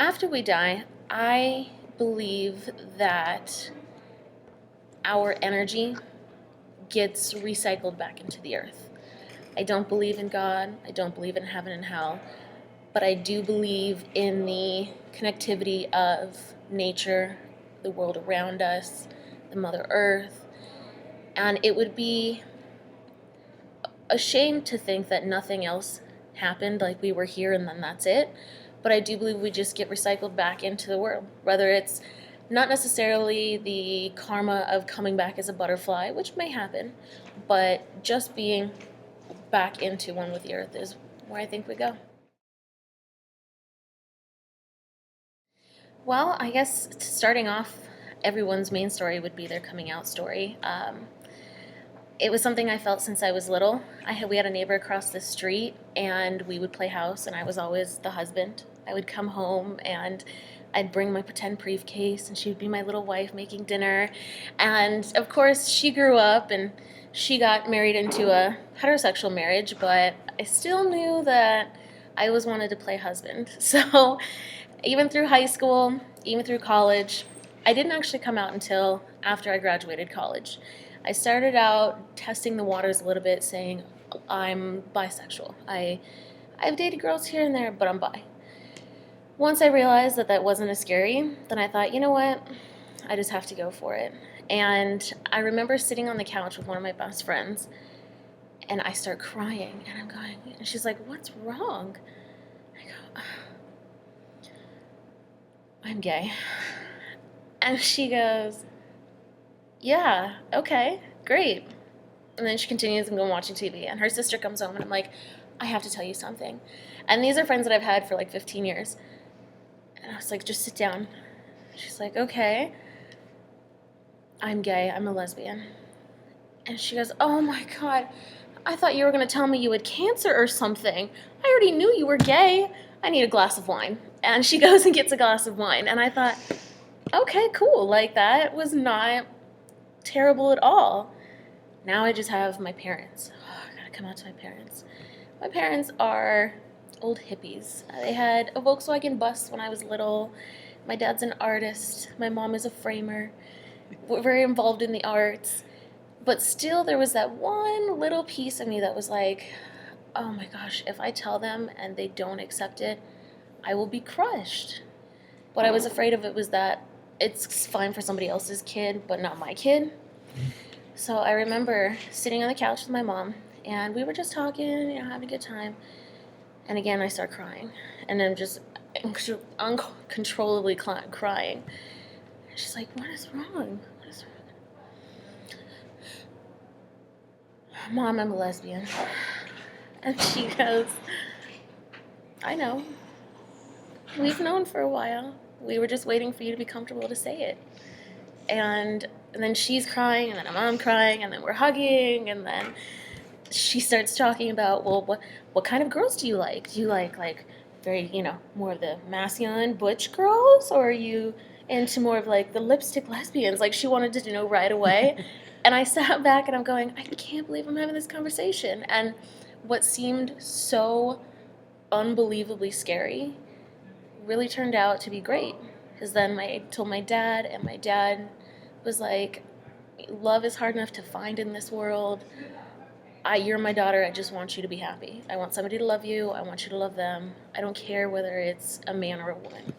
After we die, I believe that our energy gets recycled back into the earth. I don't believe in God. I don't believe in heaven and hell. But I do believe in the connectivity of nature, the world around us, the Mother Earth. And it would be a shame to think that nothing else happened, like we were here and then that's it. But I do believe we just get recycled back into the world, whether it's not necessarily the karma of coming back as a butterfly, which may happen, but just being back into one with the earth is where I think we go. Well, I guess starting off, everyone's main story would be their coming out story. It was something I felt since I was little. We had a neighbor across the street, and we would play house, and I was always the husband. I would come home, and I'd bring my pretend briefcase, and she would be my little wife making dinner. And of course, she grew up, and she got married into a heterosexual marriage, but I still knew that I always wanted to play husband. So even through high school, even through college, I didn't actually come out until after I graduated college. I started out testing the waters a little bit, saying I'm bisexual. I've dated girls here and there, but I'm bi. Once I realized that that wasn't as scary, then I thought, you know what? I just have to go for it. And I remember sitting on the couch with one of my best friends, and I start crying, and I'm going, and she's like, "What's wrong?" I go, "I'm gay." And she goes, "Yeah, okay, great." And then she continues and goes watching TV. And her sister comes home, and I'm like, "I have to tell you something." And these are friends that I've had for like 15 years. And I was like, "Just sit down." She's like, "Okay, I'm gay. I'm a lesbian." And she goes, "Oh my God, I thought you were going to tell me you had cancer or something. I already knew you were gay. I need a glass of wine." And she goes and gets a glass of wine. And I thought, okay, cool. Like, that was not terrible at all. Now I just have my parents. Oh, I gotta come out to my parents. My parents are old hippies. They had a Volkswagen bus when I was little. My dad's an artist. My mom is a framer. We're very involved in the arts. But still, there was that one little piece of me that was like, oh my gosh, if I tell them and they don't accept it, I will be crushed. What I was afraid of it was that it's fine for somebody else's kid, but not my kid. So I remember sitting on the couch with my mom, and we were just talking, having a good time. And again, I start crying, and I'm just uncontrollably crying. And she's like, "What is wrong? What is wrong?" "Mom, I'm a lesbian." And she goes, "I know. We've known for a while. We were just waiting for you to be comfortable to say it." And then she's crying, and then I'm crying, and then we're hugging, and then she starts talking about, well, what kind of girls do you like? Do you like very, more of the masculine butch girls, or are you into more of like the lipstick lesbians? Like, she wanted to know right away. And I sat back and I'm going, I can't believe I'm having this conversation. And what seemed so unbelievably scary really turned out to be great. Because then I told my dad, and my dad was like, love is hard enough to find in this world. You're my daughter. I just want you to be happy. I want somebody to love you. I want you to love them. I don't care whether it's a man or a woman.